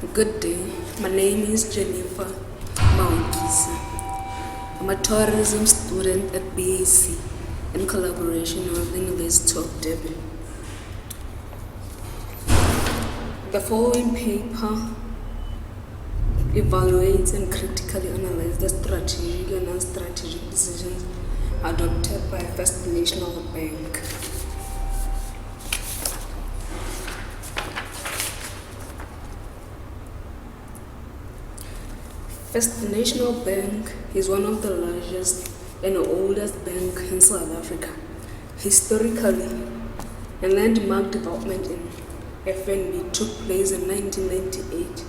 Good day, my name is Jennifer Maokisa. I'm a tourism student at BAC in collaboration with the University of Durban. The following paper evaluates and critically analyzes the strategic and non-strategic decisions adopted by First National Bank. First National Bank is one of the largest and oldest banks in South Africa. Historically, a landmark development in FNB took place in 1998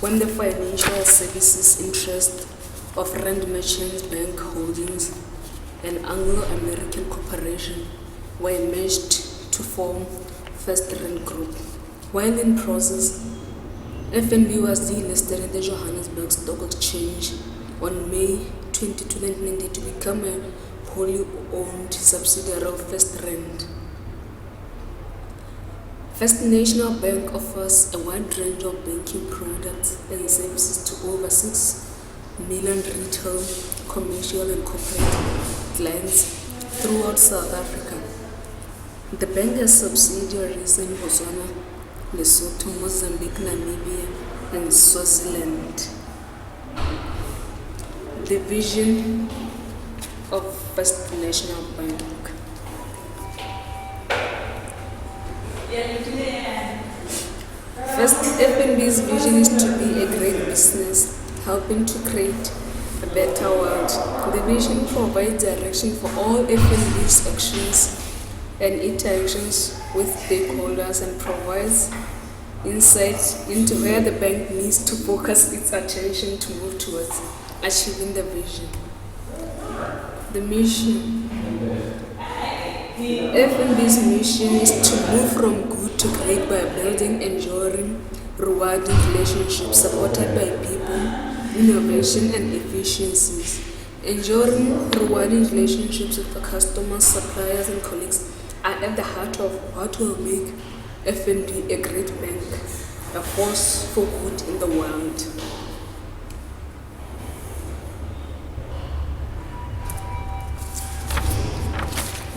when the financial services interest of Rand Merchants Bank Holdings and Anglo-American Corporation were merged to form First Rand Group. While in process, FNB was delisted in the Johannesburg Stock Exchange on May 22, 1990 to become a wholly owned subsidiary of First Rand. First National Bank offers a wide range of banking products and services to over 6 million retail, commercial and corporate clients throughout South Africa. The bank has subsidiaries in Botswana, Lesotho, Mozambique, Namibia, and Swaziland. The vision of First National Bank. First, FNB's vision is to be a great business, helping to create a better world. The vision provides direction for all FNB's actions and interactions with stakeholders and provides insight into where the bank needs to focus its attention to move towards achieving the vision. The mission. FNB's mission is to move from good to great by building enduring, rewarding relationships supported by people, innovation and efficiencies. Enduring, rewarding relationships with the customers, suppliers and colleagues are at the heart of what will make FNB a great bank, a force for good in the world.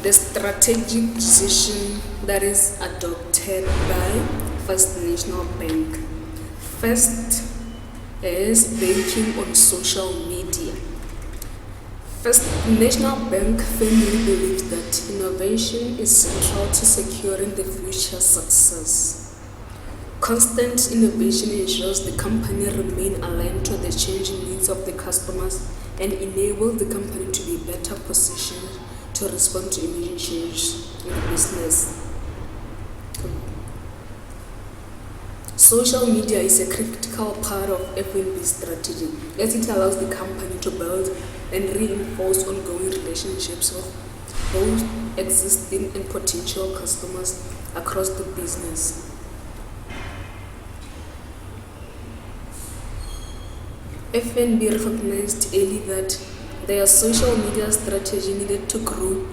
The strategic decision that is adopted by First National Bank. First is banking on social media. First National Bank firmly believes that innovation is central to securing the future success. Constant innovation ensures the company remains aligned to the changing needs of the customers and enables the company to be better positioned to respond to immediate change in the business. Social media is a critical part of FNB's strategy as it allows the company to build and reinforce ongoing relationships with both existing and potential customers across the business. FNB recognized early that their social media strategy needed to grow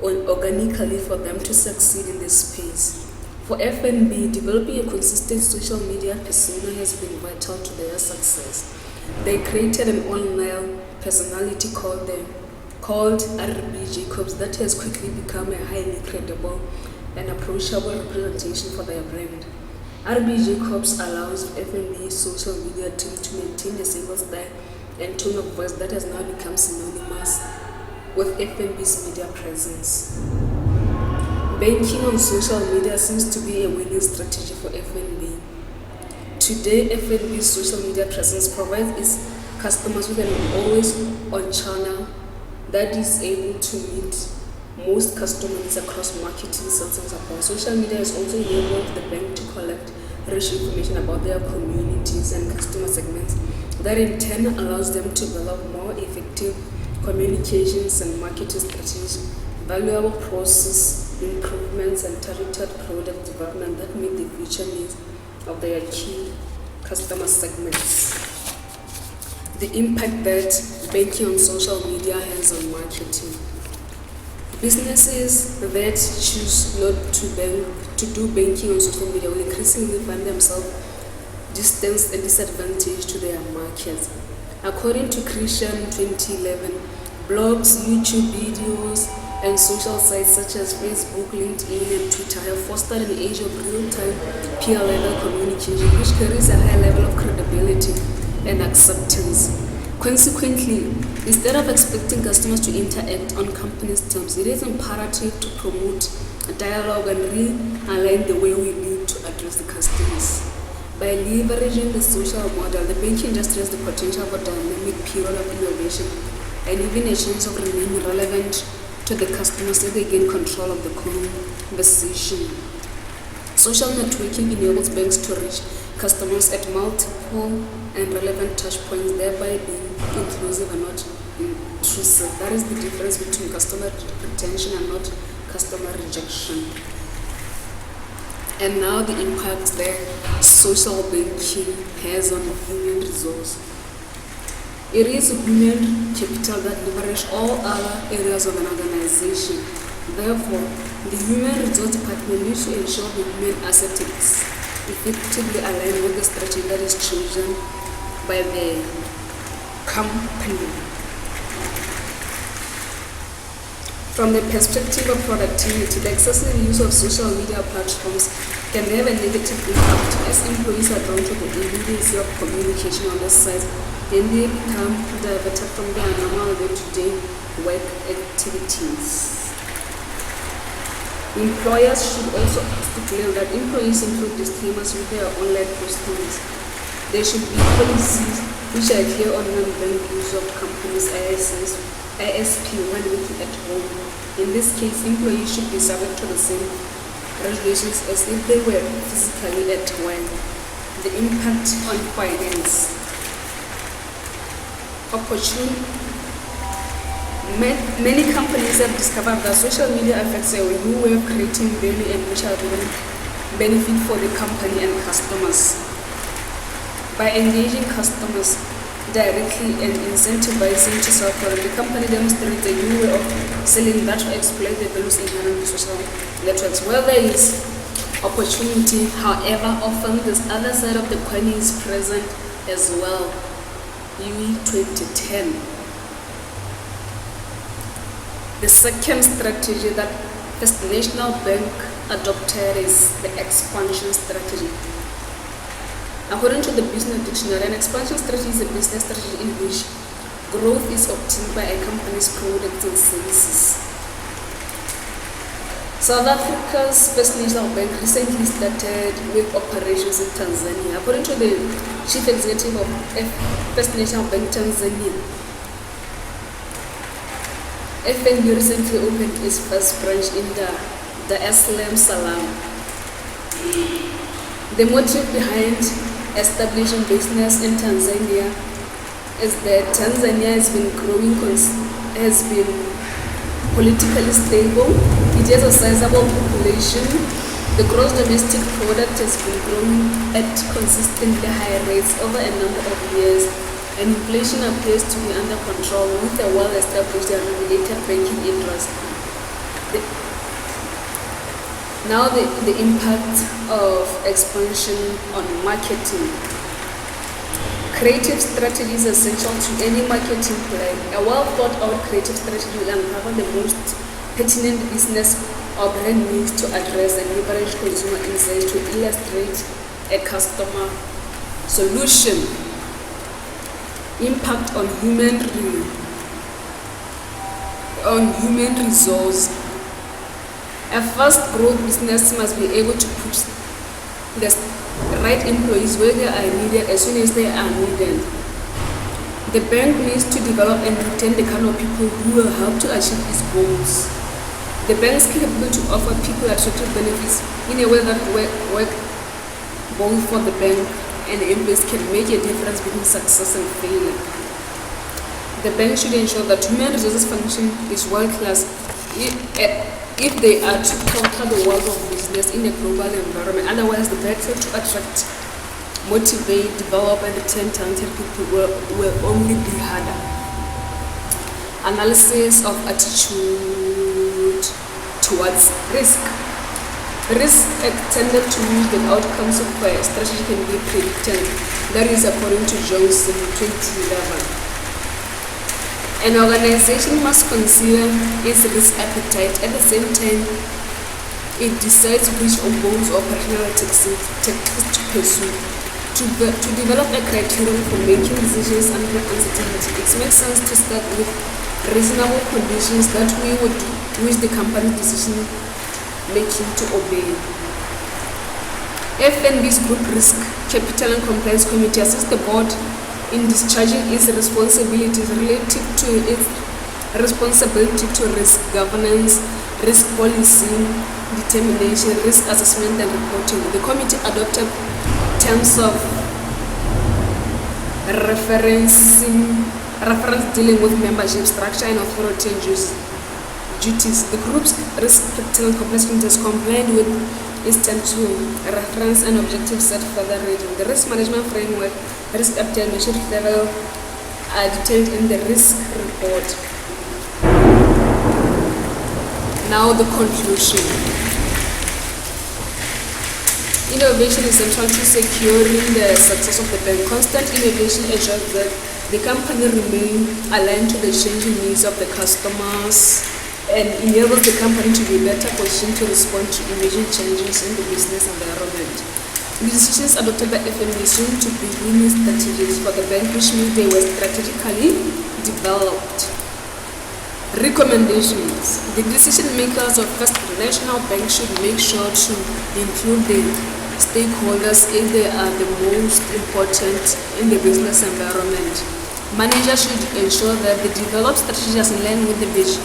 organically for them to succeed in this space. For FNB, developing a consistent social media persona has been vital to their success. They created an online personality called RB Jacobs that has quickly become a highly credible and approachable representation for their brand. RB Jacobs allows FNB's social media team to maintain a single style and tone of voice that has now become synonymous with FNB's media presence. Banking on social media seems to be a winning strategy for FNB. Today, FNB's social media presence provides its customers with an always-on channel that is able to meet most customers across marketing, sales and support. Social media has also enabled the bank to collect rich information about their communities and customer segments that in turn allows them to develop more effective communications and marketing strategies, valuable process improvements and targeted product development that meet the future needs of their key customer segments. The impact that banking on social media has on marketing. Businesses that choose not to do banking on social media will increasingly find themselves distance a disadvantage to their markets. According to Christian 2011, blogs, YouTube videos, and social sites such as Facebook, LinkedIn, and Twitter have fostered an age of real-time peer-level communication, which carries a high level of credibility and acceptance. Consequently, instead of expecting customers to interact on company's terms, it is imperative to promote a dialogue and realign the way we need to address the customers. By leveraging the social model, the banking industry has the potential for a dynamic period of innovation and even a chance of remaining relevant to the customers so they gain control of the conversation. Social networking enables banks to reach customers at multiple and relevant touch points, thereby being inclusive and not intrusive. That is the difference between customer retention and not customer rejection. And now the impact that social banking has on human resource. It is human capital that leverages all other areas of an organization. Therefore, the human resource department needs to ensure the human asset is effectively aligned with the strategy that is chosen by the company. From the perspective of productivity, the excessive use of social media platforms can have a negative impact as employees are drawn to the immediacy of communication on the site, and they become diverted from their normal day-to-day work activities. Employers should also stipulate that employees include disclaimers with their online postings. There should be policies which are clear on non-bank use of companies' ISP when working at home. In this case, employees should be subject to the same regulations as if they were physically at work. The impact on finance. Many companies have discovered that social media affects a new way of creating value and mutual benefit for the company and customers. By engaging customers directly and incentivizing to self-product, the company demonstrates a new way of selling that will exploit the values inherent in social networks. Where there is opportunity, however, often this other side of the coin is present as well. UE 2010. The second strategy that First National Bank adopted is the expansion strategy. According to the Business Dictionary, an expansion strategy is a business strategy in which growth is obtained by a company's products and services. South Africa's First National Bank recently started with operations in Tanzania. According to the Chief Executive of First National Bank Tanzania, FNB recently opened its first branch in the Islam Salam. The motive behind establishing business in Tanzania is that Tanzania has been politically stable. It has a sizable population. The gross domestic product has been growing at consistently high rates over a number of years, and inflation appears to be under control with a well-established and regulated banking industry. Now the impact of expansion on marketing. Creative strategy is essential to any marketing plan. A well-thought-out creative strategy will uncover the most pertinent business or brand needs to address and leverage consumer insights to illustrate a customer solution. Impact on human resource. A fast growth business must be able to put the right employees where they are needed as soon as they are needed. The bank needs to develop and retain the kind of people who will help to achieve its goals. The bank is capable to offer people attractive benefits in a way that work both for the bank and the employees can make a difference between success and failure. The bank should ensure that human resources function is world-class if they are to counter the world of business in a global environment. Otherwise, the bank to attract, motivate, develop, and retain talented people will only be harder. Analysis of attitude towards risk. Risk extended to which the outcomes of a strategy can be predicted. That is according to Jones in 2011. An organization must consider its risk appetite. At the same time, it decides which of goals or operational tactics to pursue. To develop a criterion for making decisions under uncertainty, it makes sense to start with reasonable conditions that we would wish the company's decision making to obey. FNB's Group Risk, Capital and Compliance Committee assists the board in discharging its responsibilities relative to its responsibility to risk governance, risk policy determination, risk assessment and reporting. The committee adopted terms of reference dealing with membership structure and authority and duties. The group's risk capital and compliance committee is compliant with its term to reference and objectives set further reading. The risk management framework, risk appetite, maturity level are detailed in the risk report. Now the conclusion. Innovation is central to securing the success of the bank. Constant innovation ensures that the company remains aligned to the changing needs of the customers and enables the company to be better positioned to respond to emerging changes in the business environment. The decisions adopted by FNB seem to be winning strategies for the bank, which means they were strategically developed. Recommendations. The decision makers of First International Bank should make sure to include the stakeholders if they are the most important in the business environment. Managers should ensure that the developed strategies align with the vision,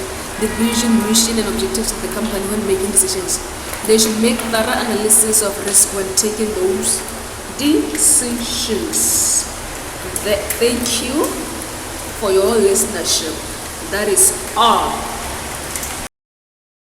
mission, and objectives of the company when making decisions. They should make thorough analysis of risk when taking those decisions. Thank you for your listenership. That is all.